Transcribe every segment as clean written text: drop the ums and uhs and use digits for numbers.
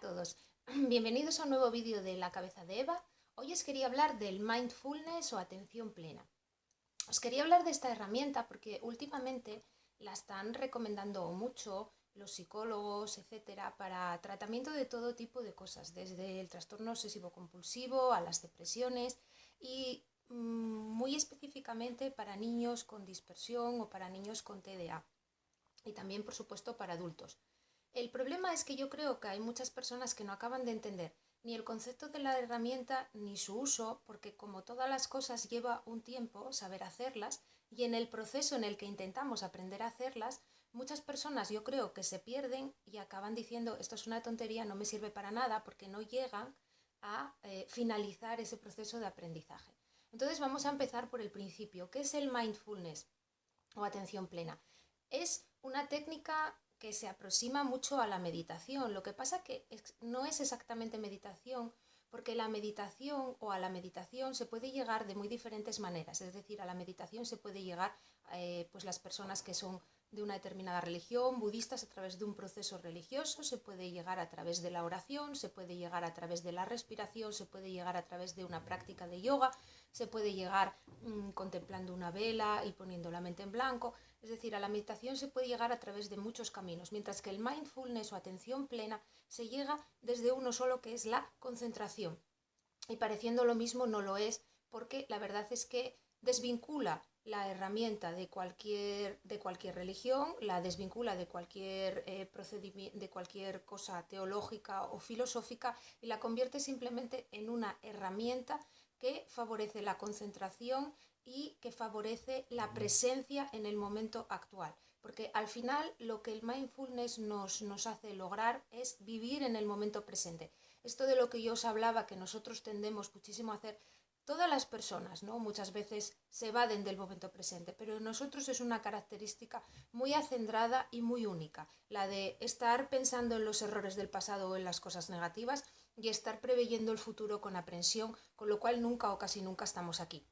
todos, bienvenidos a un nuevo vídeo de La Cabeza de Eva. Hoy os quería hablar del mindfulness o atención plena. Os quería hablar de esta herramienta porque últimamente la están recomendando mucho los psicólogos, etcétera, para tratamiento de todo tipo de cosas, desde el trastorno obsesivo-compulsivo a las depresiones y muy específicamente para niños con dispersión o para niños con TDA y también, por supuesto, para adultos. El problema es que yo creo que hay muchas personas que no acaban de entender ni el concepto de la herramienta ni su uso, porque como todas las cosas lleva un tiempo saber hacerlas y en el proceso en el que intentamos aprender a hacerlas, muchas personas yo creo que se pierden y acaban diciendo esto es una tontería, no me sirve para nada porque no llegan a finalizar ese proceso de aprendizaje. Entonces vamos a empezar por el principio. ¿Qué es el mindfulness o atención plena? Es una técnica que se aproxima mucho a la meditación. Lo que pasa que no es exactamente meditación, porque la meditación o a la meditación se puede llegar de muy diferentes maneras. Es decir, a la meditación se puede llegar pues las personas que son de una determinada religión, budistas, a través de un proceso religioso, se puede llegar a través de la oración, se puede llegar a través de la respiración, se puede llegar a través de una práctica de yoga, se puede llegar contemplando una vela y poniendo la mente en blanco. Es decir, a la meditación se puede llegar a través de muchos caminos, mientras que el mindfulness o atención plena se llega desde uno solo, que es la concentración. Y pareciendo lo mismo no lo es, porque la verdad es que desvincula la herramienta de cualquier religión, la desvincula de cualquier procedimiento, de cualquier cosa teológica o filosófica y la convierte simplemente en una herramienta que favorece la concentración y que favorece la presencia en el momento actual. Porque al final lo que el mindfulness nos hace lograr es vivir en el momento presente. Esto de lo que yo os hablaba, que nosotros tendemos muchísimo a hacer, todas las personas, ¿no? Muchas veces se evaden del momento presente, pero en nosotros es una característica muy acendrada y muy única, la de estar pensando en los errores del pasado o en las cosas negativas y estar preveyendo el futuro con aprensión, con lo cual nunca o casi nunca estamos aquí.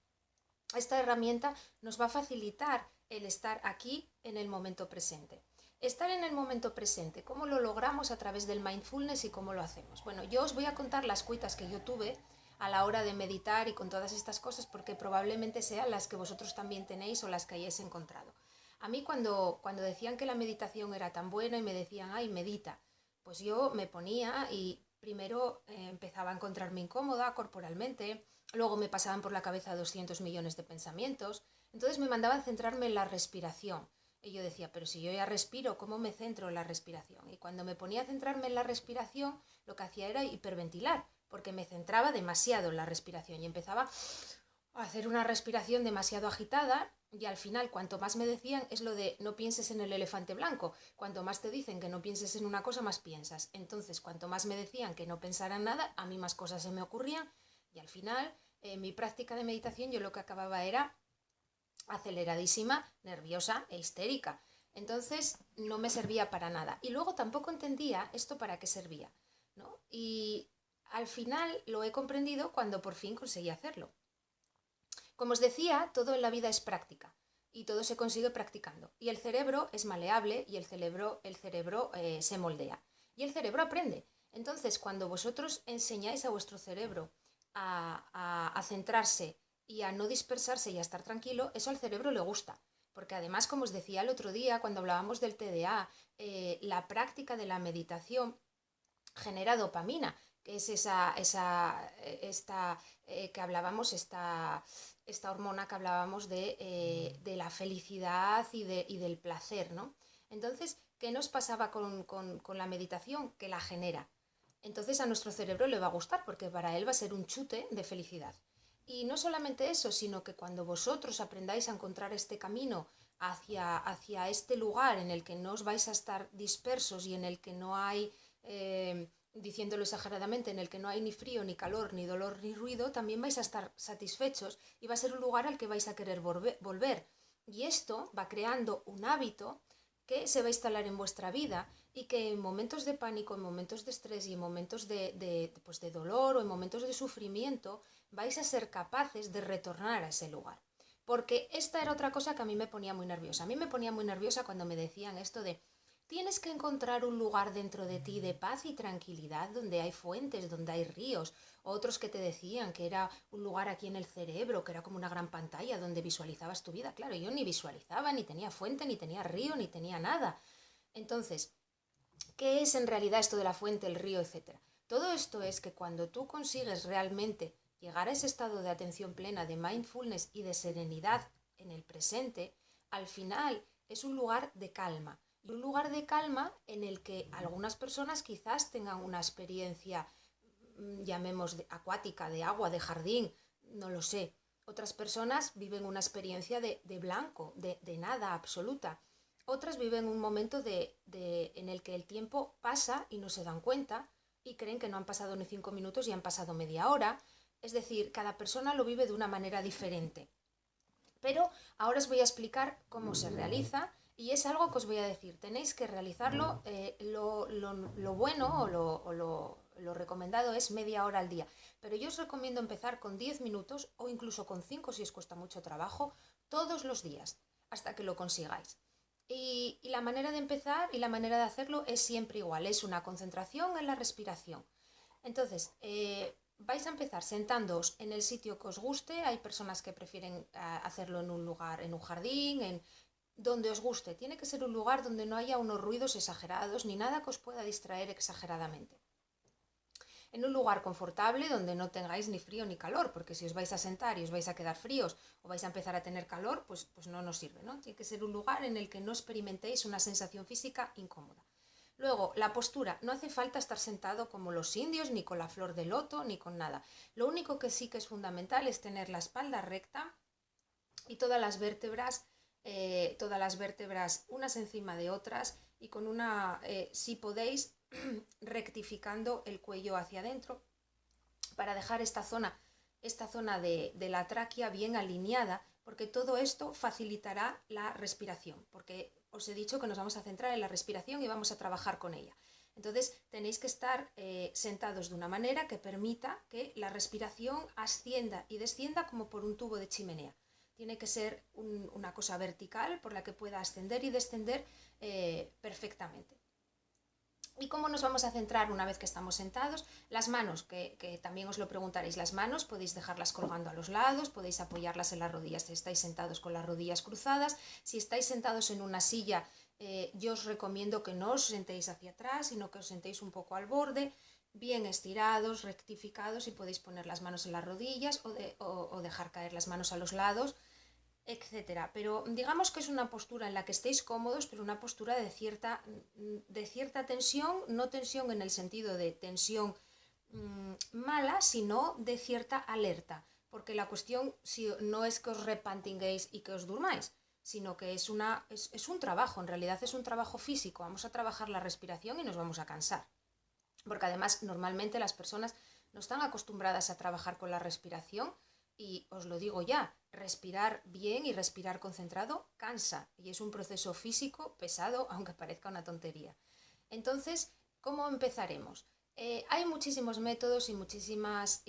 Esta herramienta nos va a facilitar el estar aquí en el momento presente. Estar en el momento presente, ¿cómo lo logramos a través del mindfulness y cómo lo hacemos? Bueno, yo os voy a contar las cuitas que yo tuve a la hora de meditar y con todas estas cosas porque probablemente sean las que vosotros también tenéis o las que hayáis encontrado. A mí cuando decían que la meditación era tan buena y me decían, ay, medita, pues yo me ponía y primero empezaba a encontrarme incómoda corporalmente, luego me pasaban por la cabeza 200 millones de pensamientos, entonces me mandaban centrarme en la respiración. Y yo decía, pero si yo ya respiro, ¿cómo me centro en la respiración? Y cuando me ponía a centrarme en la respiración, lo que hacía era hiperventilar, porque me centraba demasiado en la respiración y empezaba a hacer una respiración demasiado agitada y al final cuanto más me decían es lo de no pienses en el elefante blanco, cuanto más te dicen que no pienses en una cosa más piensas, entonces cuanto más me decían que no pensara en nada, a mí más cosas se me ocurrían y al final en mi práctica de meditación yo lo que acababa era aceleradísima, nerviosa e histérica. Entonces no me servía para nada. Y luego tampoco entendía esto para qué servía, ¿no? Y al final lo he comprendido cuando por fin conseguí hacerlo. Como os decía, todo en la vida es práctica y todo se consigue practicando. Y el cerebro es maleable y el cerebro se moldea. Y el cerebro aprende. Entonces, cuando vosotros enseñáis a vuestro cerebro a centrarse y a no dispersarse y a estar tranquilo, eso al cerebro le gusta. Porque además, como os decía el otro día, cuando hablábamos del TDA, la práctica de la meditación genera dopamina, que es que hablábamos, esta hormona que hablábamos de la felicidad y del placer, ¿no? Entonces, ¿qué nos pasaba con la meditación? Que la genera. Entonces a nuestro cerebro le va a gustar porque para él va a ser un chute de felicidad. Y no solamente eso, sino que cuando vosotros aprendáis a encontrar este camino hacia este lugar en el que no os vais a estar dispersos y en el que no hay diciéndolo exageradamente, en el que no hay ni frío, ni calor, ni dolor, ni ruido, también vais a estar satisfechos y va a ser un lugar al que vais a querer volver. Y esto va creando un hábito que se va a instalar en vuestra vida y que en momentos de pánico, en momentos de estrés y en momentos de dolor o en momentos de sufrimiento vais a ser capaces de retornar a ese lugar. Porque esta era otra cosa que a mí me ponía muy nerviosa. A mí me ponía muy nerviosa cuando me decían esto de tienes que encontrar un lugar dentro de ti de paz y tranquilidad donde hay fuentes, donde hay ríos. Otros que te decían que era un lugar aquí en el cerebro, que era como una gran pantalla donde visualizabas tu vida. Claro, yo ni visualizaba, ni tenía fuente, ni tenía río, ni tenía nada. Entonces, ¿qué es en realidad esto de la fuente, el río, etcétera? Todo esto es que cuando tú consigues realmente llegar a ese estado de atención plena, de mindfulness y de serenidad en el presente, al final es un lugar de calma. Y un lugar de calma en el que algunas personas quizás tengan una experiencia, llamemos acuática, de agua, de jardín, no lo sé. Otras personas viven una experiencia de blanco, de nada absoluta. Otras viven un momento en el que el tiempo pasa y no se dan cuenta y creen que no han pasado ni 5 minutos y han pasado media hora. Es decir, cada persona lo vive de una manera diferente. Pero ahora os voy a explicar cómo se realiza y es algo que os voy a decir. Tenéis que realizarlo, lo bueno o lo recomendado es media hora al día. Pero yo os recomiendo empezar con 10 minutos o incluso con 5 si os cuesta mucho trabajo, todos los días, hasta que lo consigáis. Y la manera de empezar y la manera de hacerlo es siempre igual, es una concentración en la respiración. Entonces, vais a empezar sentándoos en el sitio que os guste. Hay personas que prefieren hacerlo en un lugar, en un jardín, en donde os guste. Tiene que ser un lugar donde no haya unos ruidos exagerados ni nada que os pueda distraer exageradamente. En un lugar confortable donde no tengáis ni frío ni calor, porque si os vais a sentar y os vais a quedar fríos o vais a empezar a tener calor, pues no nos sirve, ¿no? Tiene que ser un lugar en el que no experimentéis una sensación física incómoda. Luego, la postura. No hace falta estar sentado como los indios, ni con la flor de loto, ni con nada. Lo único que sí que es fundamental es tener la espalda recta y todas las vértebras unas encima de otras y con una, si podéis, rectificando el cuello hacia adentro para dejar esta zona de la tráquea bien alineada, porque todo esto facilitará la respiración, porque os he dicho que nos vamos a centrar en la respiración y vamos a trabajar con ella. Entonces tenéis que estar sentados de una manera que permita que la respiración ascienda y descienda como por un tubo de chimenea. Tiene que ser una cosa vertical por la que pueda ascender y descender perfectamente. ¿Y cómo nos vamos a centrar una vez que estamos sentados? Las manos, que también os lo preguntaréis, las manos podéis dejarlas colgando a los lados, podéis apoyarlas en las rodillas si estáis sentados con las rodillas cruzadas. Si estáis sentados en una silla, yo os recomiendo que no os sentéis hacia atrás, sino que os sentéis un poco al borde, bien estirados, rectificados, y podéis poner las manos en las rodillas o dejar caer las manos a los lados, etcétera. Pero digamos que es una postura en la que estéis cómodos, pero una postura de cierta tensión, no tensión en el sentido de tensión mala, sino de cierta alerta. Porque la cuestión no es que os repantinguéis y que os durmáis, sino que es un trabajo, en realidad es un trabajo físico. Vamos a trabajar la respiración y nos vamos a cansar. Porque además normalmente las personas no están acostumbradas a trabajar con la respiración. Y os lo digo ya, respirar bien y respirar concentrado cansa y es un proceso físico pesado, aunque parezca una tontería. Entonces, ¿cómo empezaremos? Hay muchísimos métodos y muchísimas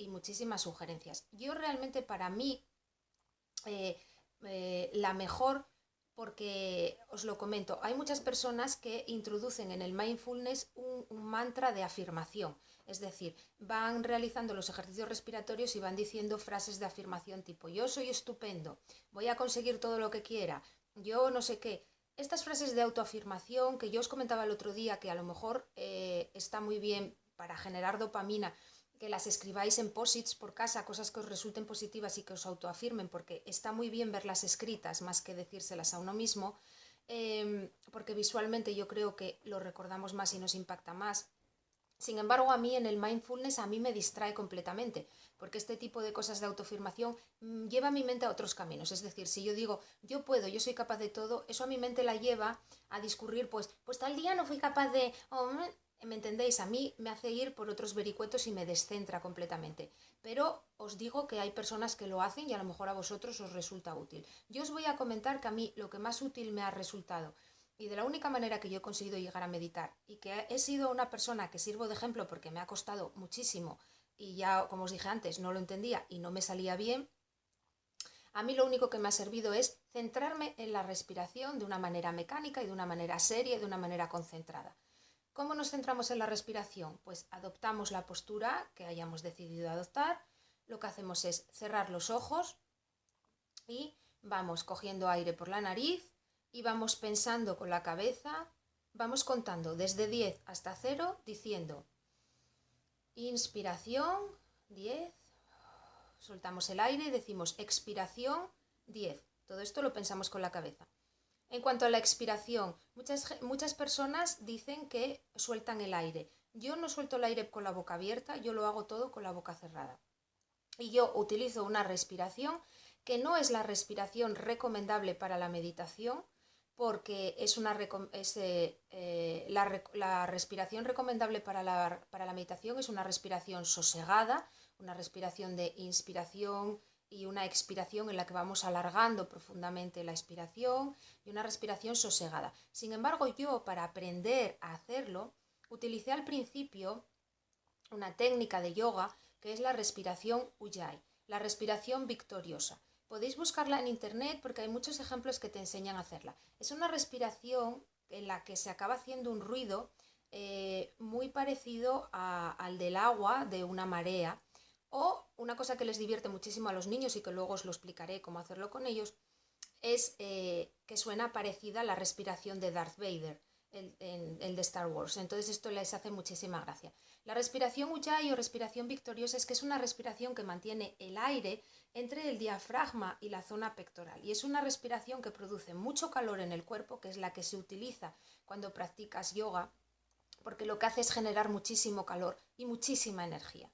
sugerencias. Yo realmente, para mí, la mejor, porque os lo comento, hay muchas personas que introducen en el mindfulness un mantra de afirmación. Es decir, van realizando los ejercicios respiratorios y van diciendo frases de afirmación tipo: yo soy estupendo, voy a conseguir todo lo que quiera, yo no sé qué. Estas frases de autoafirmación que yo os comentaba el otro día, que a lo mejor está muy bien para generar dopamina, que las escribáis en posits por casa, cosas que os resulten positivas y que os autoafirmen, porque está muy bien verlas escritas más que decírselas a uno mismo, porque visualmente yo creo que lo recordamos más y nos impacta más. Sin embargo, a mí en el mindfulness a mí me distrae completamente, porque este tipo de cosas de autoafirmación lleva a mi mente a otros caminos. Es decir, si yo digo, yo puedo, yo soy capaz de todo, eso a mi mente la lleva a discurrir, pues tal día no fui capaz de... ¿me entendéis? A mí me hace ir por otros vericuetos y me descentra completamente. Pero os digo que hay personas que lo hacen y a lo mejor a vosotros os resulta útil. Yo os voy a comentar que a mí lo que más útil me ha resultado, y de la única manera que yo he conseguido llegar a meditar, y que he sido una persona que sirvo de ejemplo porque me ha costado muchísimo y ya, como os dije antes, no lo entendía y no me salía bien, A mí lo único que me ha servido es centrarme en la respiración de una manera mecánica y de una manera seria y de una manera concentrada. ¿Cómo nos centramos en la respiración? Pues adoptamos la postura que hayamos decidido adoptar. Lo que hacemos es cerrar los ojos y vamos cogiendo aire por la nariz y vamos pensando con la cabeza, vamos contando desde 10 hasta 0 diciendo inspiración 10, soltamos el aire y decimos expiración 10. Todo esto lo pensamos con la cabeza. En cuanto a la expiración, muchas personas dicen que sueltan el aire. Yo no suelto el aire con la boca abierta, yo lo hago todo con la boca cerrada. Y yo utilizo una respiración que no es la respiración recomendable para la meditación, porque la respiración recomendable para la meditación es una respiración sosegada, una respiración de inspiración y una expiración en la que vamos alargando profundamente la expiración y una respiración sosegada. Sin embargo, yo para aprender a hacerlo utilicé al principio una técnica de yoga que es la respiración Ujjayi, la respiración victoriosa. Podéis buscarla en internet porque hay muchos ejemplos que te enseñan a hacerla. Es una respiración en la que se acaba haciendo un ruido muy parecido al del agua de una marea, o una cosa que les divierte muchísimo a los niños y que luego os lo explicaré cómo hacerlo con ellos, es que suena parecida a la respiración de Darth Vader, el de Star Wars. Entonces esto les hace muchísima gracia. La respiración Ujjayi o respiración victoriosa es que es una respiración que mantiene el aire entre el diafragma y la zona pectoral. Y es una respiración que produce mucho calor en el cuerpo, que es la que se utiliza cuando practicas yoga, porque lo que hace es generar muchísimo calor y muchísima energía.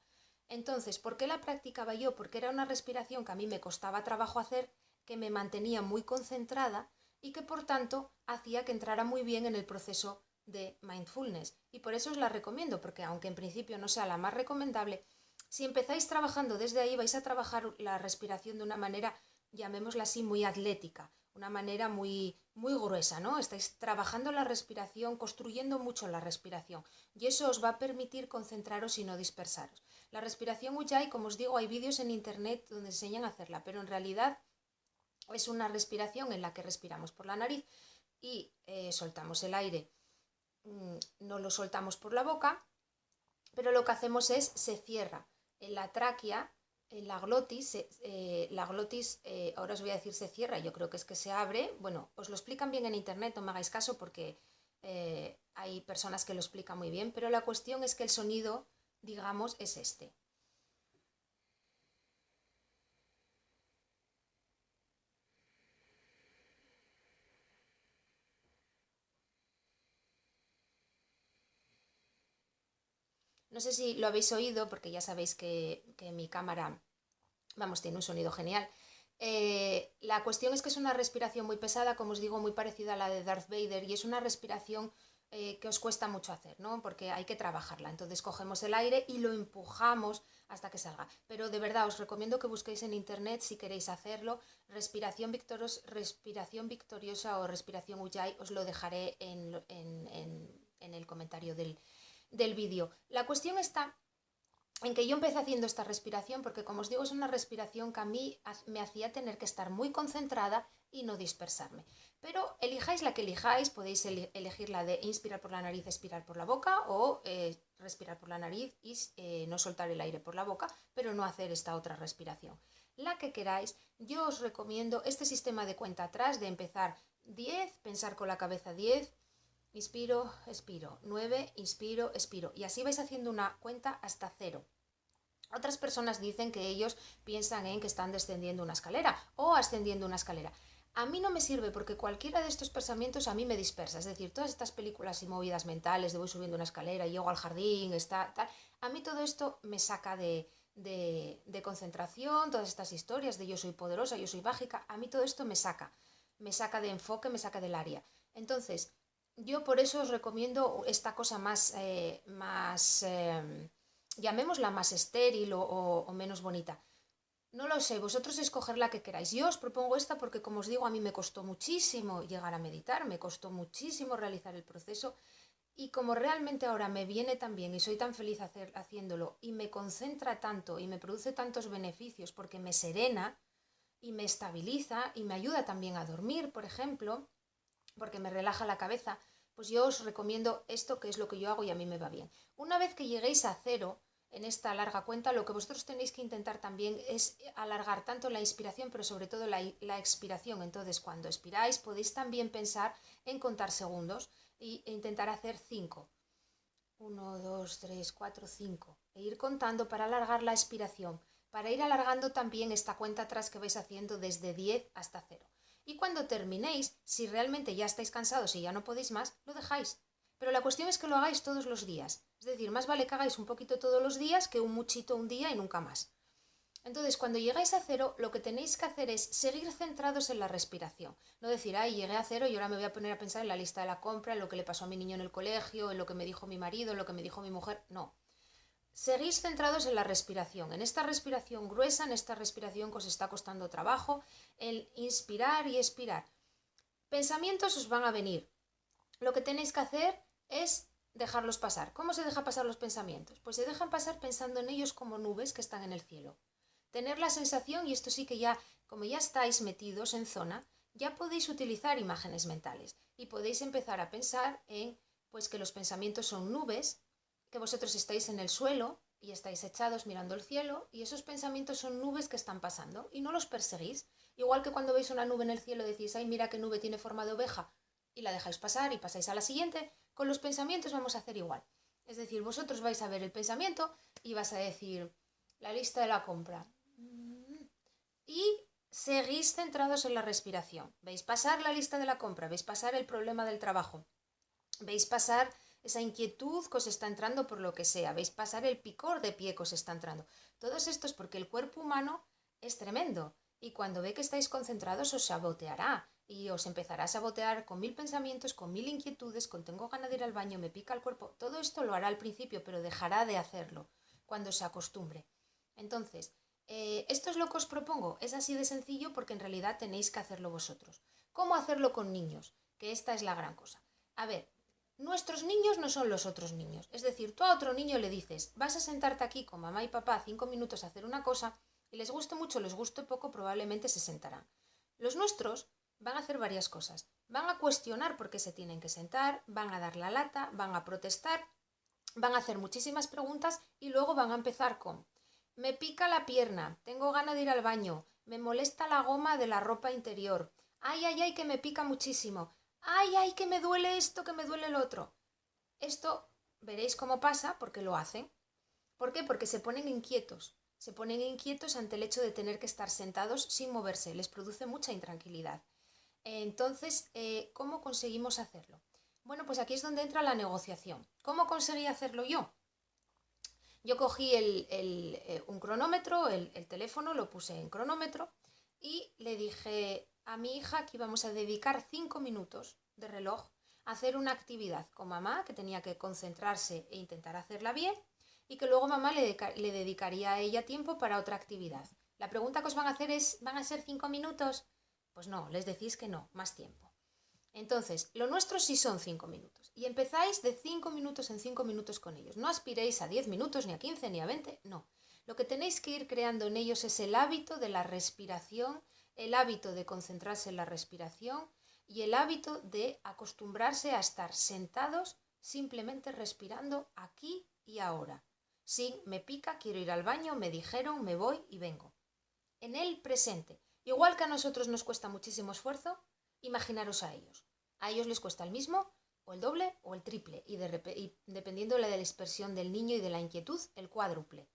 Entonces, ¿por qué la practicaba yo? Porque era una respiración que a mí me costaba trabajo hacer, que me mantenía muy concentrada y que por tanto hacía que entrara muy bien en el proceso de mindfulness. Y por eso os la recomiendo, porque aunque en principio no sea la más recomendable, si empezáis trabajando desde ahí vais a trabajar la respiración de una manera, llamémosla así, muy atlética, una manera muy, muy gruesa, ¿no? Estáis trabajando la respiración, construyendo mucho la respiración, y eso os va a permitir concentraros y no dispersaros. La respiración Ujjayi, como os digo, hay vídeos en internet donde enseñan a hacerla, pero en realidad es una respiración en la que respiramos por la nariz y soltamos el aire, no lo soltamos por la boca, pero lo que hacemos es, se cierra en la tráquea, en la glotis, ahora os voy a decir se cierra, yo creo que es que se abre. Bueno, os lo explican bien en internet, no me hagáis caso porque hay personas que lo explican muy bien, pero la cuestión es que el sonido, digamos, es este. No sé si lo habéis oído, porque ya sabéis que mi cámara, vamos, tiene un sonido genial. La cuestión es que es una respiración muy pesada, como os digo, muy parecida a la de Darth Vader, y es una respiración que os cuesta mucho hacer, ¿no? Porque hay que trabajarla. Entonces cogemos el aire y lo empujamos hasta que salga. Pero de verdad os recomiendo que busquéis en internet si queréis hacerlo. Respiración victoriosa o respiración Ujjayi, os lo dejaré en el comentario del vídeo. La cuestión está en que yo empecé haciendo esta respiración porque, como os digo, es una respiración que a mí me hacía tener que estar muy concentrada y no dispersarme. Pero elijáis la que elijáis, podéis elegir la de inspirar por la nariz, expirar por la boca, o respirar por la nariz y no soltar el aire por la boca, pero no hacer esta otra respiración. La que queráis, yo os recomiendo este sistema de cuenta atrás, de empezar 10, pensar con la cabeza 10, inspiro, expiro, 9, inspiro, expiro. Y así vais haciendo una cuenta hasta 0. Otras personas dicen que ellos piensan en que están descendiendo una escalera o ascendiendo una escalera. A mí no me sirve porque cualquiera de estos pensamientos a mí me dispersa. Es decir, todas estas películas y movidas mentales de voy subiendo una escalera, llego al jardín, está tal. A mí todo esto me saca de concentración, todas estas historias de yo soy poderosa, yo soy mágica. A mí todo esto me saca de enfoque, me saca del área. Entonces, yo por eso os recomiendo esta cosa llamémosla más estéril o menos bonita. No lo sé, vosotros escoger la que queráis. Yo os propongo esta porque, como os digo, a mí me costó muchísimo llegar a meditar, me costó muchísimo realizar el proceso, y como realmente ahora me viene tan bien y soy tan feliz haciéndolo y me concentra tanto y me produce tantos beneficios porque me serena, y me estabiliza y me ayuda también a dormir, por ejemplo, porque me relaja la cabeza, pues yo os recomiendo esto, que es lo que yo hago y a mí me va bien. Una vez que lleguéis a cero en esta larga cuenta, lo que vosotros tenéis que intentar también es alargar tanto la inspiración, pero sobre todo la expiración. Entonces, cuando expiráis, podéis también pensar en contar segundos e intentar hacer 5. 1, 2, 3, 4, 5. E ir contando para alargar la expiración, para ir alargando también esta cuenta atrás que vais haciendo desde 10 hasta 0. Y cuando terminéis, si realmente ya estáis cansados y ya no podéis más, lo dejáis. Pero la cuestión es que lo hagáis todos los días. Es decir, más vale que hagáis un poquito todos los días que un muchito un día y nunca más. Entonces, cuando llegáis a cero, lo que tenéis que hacer es seguir centrados en la respiración. No decir, ay, llegué a cero y ahora me voy a poner a pensar en la lista de la compra, en lo que le pasó a mi niño en el colegio, en lo que me dijo mi marido, en lo que me dijo mi mujer. No. Seguís centrados en la respiración, en esta respiración gruesa, en esta respiración que os está costando trabajo, en inspirar y expirar. Pensamientos os van a venir. Lo que tenéis que hacer es dejarlos pasar. ¿Cómo se deja pasar los pensamientos? Pues se dejan pasar pensando en ellos como nubes que están en el cielo. Tener la sensación, y esto sí que ya, como ya estáis metidos en zona, ya podéis utilizar imágenes mentales y podéis empezar a pensar en pues que los pensamientos son nubes, que vosotros estáis en el suelo y estáis echados mirando el cielo y esos pensamientos son nubes que están pasando y no los perseguís. Igual que cuando veis una nube en el cielo decís, ay, mira qué nube tiene forma de oveja y la dejáis pasar y pasáis a la siguiente, con los pensamientos vamos a hacer igual. Es decir, vosotros vais a ver el pensamiento y vas a decir, la lista de la compra. Y seguís centrados en la respiración. Veis pasar la lista de la compra, veis pasar el problema del trabajo, veis pasar esa inquietud que os está entrando por lo que sea, veis pasar el picor de pie que os está entrando. Todo esto es porque el cuerpo humano es tremendo y cuando ve que estáis concentrados os saboteará y os empezará a sabotear con 1000 pensamientos, con 1000 inquietudes, con tengo ganas de ir al baño, me pica el cuerpo. Todo esto lo hará al principio, pero dejará de hacerlo cuando se acostumbre. Entonces, esto es lo que os propongo. Es así de sencillo porque en realidad tenéis que hacerlo vosotros. ¿Cómo hacerlo con niños? Que esta es la gran cosa. A ver, nuestros niños no son los otros niños. Es decir, tú a otro niño le dices, vas a sentarte aquí con mamá y papá 5 minutos a hacer una cosa y les guste mucho, les guste poco, probablemente se sentarán. Los nuestros van a hacer varias cosas. Van a cuestionar por qué se tienen que sentar, van a dar la lata, van a protestar, van a hacer muchísimas preguntas y luego van a empezar con me pica la pierna, tengo ganas de ir al baño, me molesta la goma de la ropa interior, ay, ay, ay, que me pica muchísimo, ay, ay, que me duele esto, que me duele el otro. Esto veréis cómo pasa porque lo hacen. ¿Por qué? Porque se ponen inquietos. Se ponen inquietos ante el hecho de tener que estar sentados sin moverse. Les produce mucha intranquilidad. Entonces, ¿cómo conseguimos hacerlo? Bueno, pues aquí es donde entra la negociación. ¿Cómo conseguí hacerlo yo? Yo cogí un cronómetro, el teléfono, lo puse en cronómetro y le dije a mi hija que íbamos a dedicar 5 minutos de reloj a hacer una actividad con mamá, que tenía que concentrarse e intentar hacerla bien, y que luego mamá le dedicaría a ella tiempo para otra actividad. La pregunta que os van a hacer es, ¿van a ser 5 minutos? Pues no, les decís que no, más tiempo. Entonces, lo nuestro sí son 5 minutos. Y empezáis de 5 minutos en 5 minutos con ellos. No aspiréis a 10 minutos, ni a 15, ni a 20, no. Lo que tenéis que ir creando en ellos es el hábito de la respiración, el hábito de concentrarse en la respiración y el hábito de acostumbrarse a estar sentados simplemente respirando aquí y ahora. Sin me pica, quiero ir al baño, me dijeron, me voy y vengo. En el presente. Igual que a nosotros nos cuesta muchísimo esfuerzo, imaginaros a ellos. A ellos les cuesta el mismo, o el doble, o el triple, y dependiendo de la dispersión del niño y de la inquietud, el cuádruple.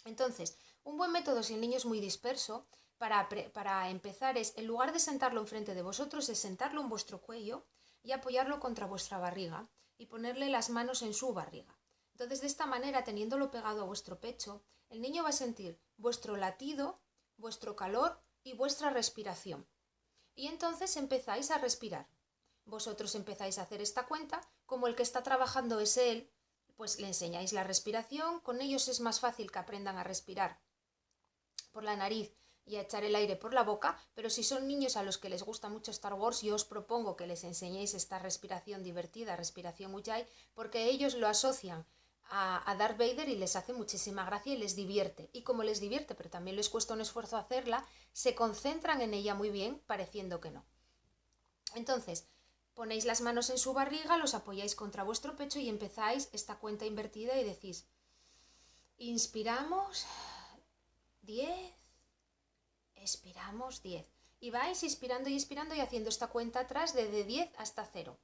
Entonces, un buen método si el niño es muy disperso, para empezar es, en lugar de sentarlo enfrente de vosotros, es sentarlo en vuestro cuello y apoyarlo contra vuestra barriga y ponerle las manos en su barriga. Entonces, de esta manera, teniéndolo pegado a vuestro pecho, el niño va a sentir vuestro latido, vuestro calor y vuestra respiración. Y entonces empezáis a respirar. Vosotros empezáis a hacer esta cuenta, como el que está trabajando es él, pues le enseñáis la respiración, con ellos es más fácil que aprendan a respirar por la nariz y a echar el aire por la boca, pero si son niños a los que les gusta mucho Star Wars, yo os propongo que les enseñéis esta respiración divertida, respiración Ujjayi, porque ellos lo asocian a Darth Vader y les hace muchísima gracia y les divierte. Y como les divierte, pero también les cuesta un esfuerzo hacerla, se concentran en ella muy bien, pareciendo que no. Entonces, ponéis las manos en su barriga, los apoyáis contra vuestro pecho y empezáis esta cuenta invertida y decís, inspiramos 10, expiramos 10. Y vais inspirando y haciendo esta cuenta atrás de 10 hasta 0.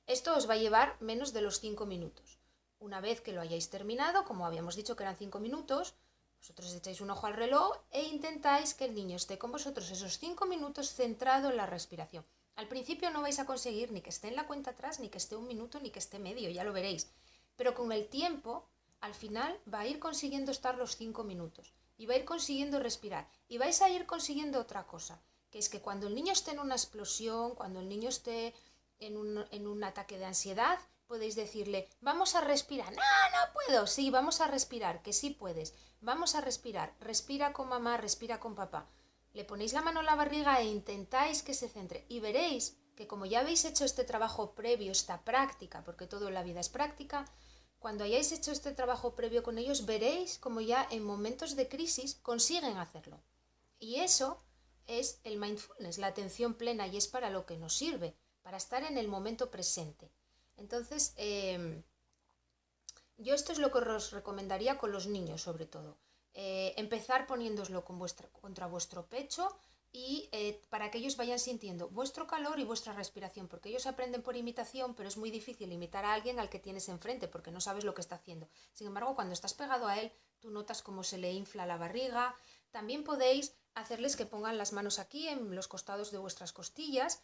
Esto os va a llevar menos de los 5 minutos. Una vez que lo hayáis terminado, como habíamos dicho que eran 5 minutos, vosotros echáis un ojo al reloj e intentáis que el niño esté con vosotros esos 5 minutos centrado en la respiración. Al principio no vais a conseguir ni que esté en la cuenta atrás, ni que esté un minuto, ni que esté medio, ya lo veréis. Pero con el tiempo, al final, va a ir consiguiendo estar los 5 minutos. Y va a ir consiguiendo respirar. Y vais a ir consiguiendo otra cosa, que es que cuando el niño esté en una explosión, cuando el niño esté en un ataque de ansiedad, podéis decirle, vamos a respirar. No, no puedo. Sí, vamos a respirar, que sí puedes. Vamos a respirar. Respira con mamá, respira con papá. Le ponéis la mano en la barriga e intentáis que se centre. Y veréis que como ya habéis hecho este trabajo previo, esta práctica, porque todo en la vida es práctica, cuando hayáis hecho este trabajo previo con ellos, veréis como ya en momentos de crisis consiguen hacerlo. Y eso es el mindfulness, la atención plena, y es para lo que nos sirve, para estar en el momento presente. Entonces, yo esto es lo que os recomendaría con los niños, sobre todo. Empezar poniéndoslo contra vuestro pecho y para que ellos vayan sintiendo vuestro calor y vuestra respiración, porque ellos aprenden por imitación, pero es muy difícil imitar a alguien al que tienes enfrente, porque no sabes lo que está haciendo. Sin embargo, cuando estás pegado a él, tú notas cómo se le infla la barriga. También podéis hacerles que pongan las manos aquí en los costados de vuestras costillas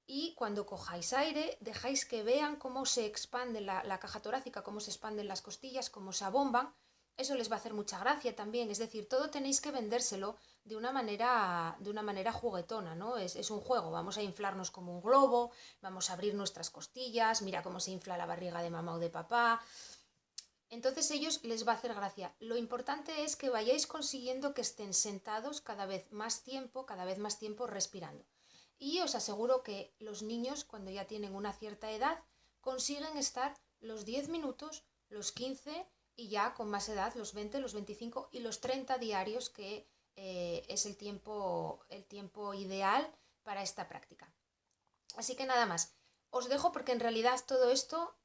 y cuando cojáis aire dejáis que vean cómo se expande la caja torácica, cómo se expanden las costillas, cómo se abomban. Eso les va a hacer mucha gracia también, es decir, todo tenéis que vendérselo de una manera juguetona, ¿no? Es un juego, vamos a inflarnos como un globo, vamos a abrir nuestras costillas, mira cómo se infla la barriga de mamá o de papá. Entonces a ellos les va a hacer gracia. Lo importante es que vayáis consiguiendo que estén sentados cada vez más tiempo respirando. Y os aseguro que los niños, cuando ya tienen una cierta edad, consiguen estar los 10 minutos, los 15 y ya con más edad, los 20, los 25 y los 30 diarios, que es el tiempo ideal para esta práctica. Así que nada más. Os dejo porque en realidad todo esto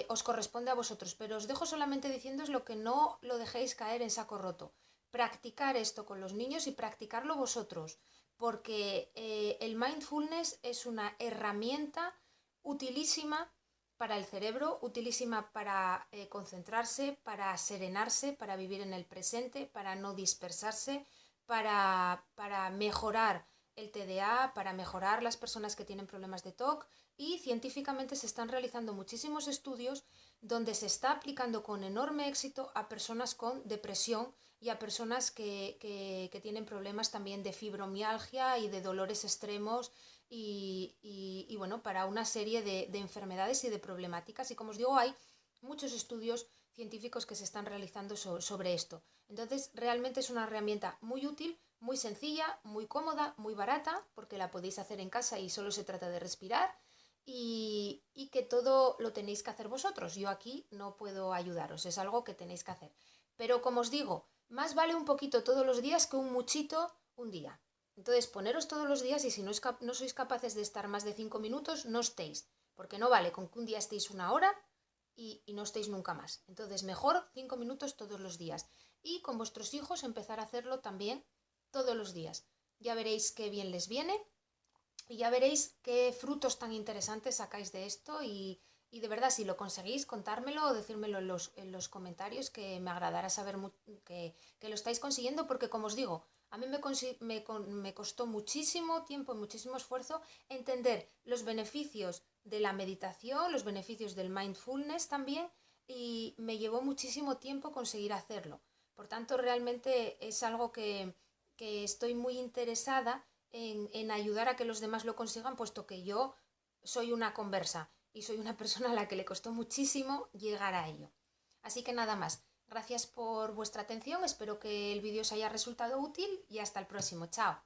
os corresponde a vosotros, pero os dejo solamente diciéndoos lo que no lo dejéis caer en saco roto. Practicar esto con los niños y practicarlo vosotros, porque el mindfulness es una herramienta utilísima para el cerebro, utilísima para concentrarse, para serenarse, para vivir en el presente, para no dispersarse, para mejorar el TDA, para mejorar las personas que tienen problemas de TOC, y científicamente se están realizando muchísimos estudios donde se está aplicando con enorme éxito a personas con depresión y a personas que tienen problemas también de fibromialgia y de dolores extremos y bueno, para una serie de enfermedades y de problemáticas. Y como os digo, hay muchos estudios científicos que se están realizando sobre esto. Entonces, realmente es una herramienta muy útil, muy sencilla, muy cómoda, muy barata, porque la podéis hacer en casa y solo se trata de respirar, y que todo lo tenéis que hacer vosotros. Yo aquí no puedo ayudaros, es algo que tenéis que hacer. Pero como os digo, más vale un poquito todos los días que un muchito un día. Entonces, poneros todos los días, y si no sois capaces de estar más de 5 minutos, no estéis, porque no vale con que un día estéis una hora y no estéis nunca más. Entonces, mejor 5 minutos todos los días. Y con vuestros hijos empezar a hacerlo también todos los días. Ya veréis qué bien les viene y ya veréis qué frutos tan interesantes sacáis de esto, y de verdad, si lo conseguís, contármelo o decírmelo en los comentarios, que me agradará saber que lo estáis consiguiendo, porque como os digo, a mí me costó muchísimo tiempo y muchísimo esfuerzo entender los beneficios de la meditación, los beneficios del mindfulness también, y me llevó muchísimo tiempo conseguir hacerlo. Por tanto, realmente es algo que estoy muy interesada en ayudar a que los demás lo consigan, puesto que yo soy una conversa y soy una persona a la que le costó muchísimo llegar a ello. Así que nada más. Gracias por vuestra atención, espero que el vídeo os haya resultado útil y hasta el próximo. Chao.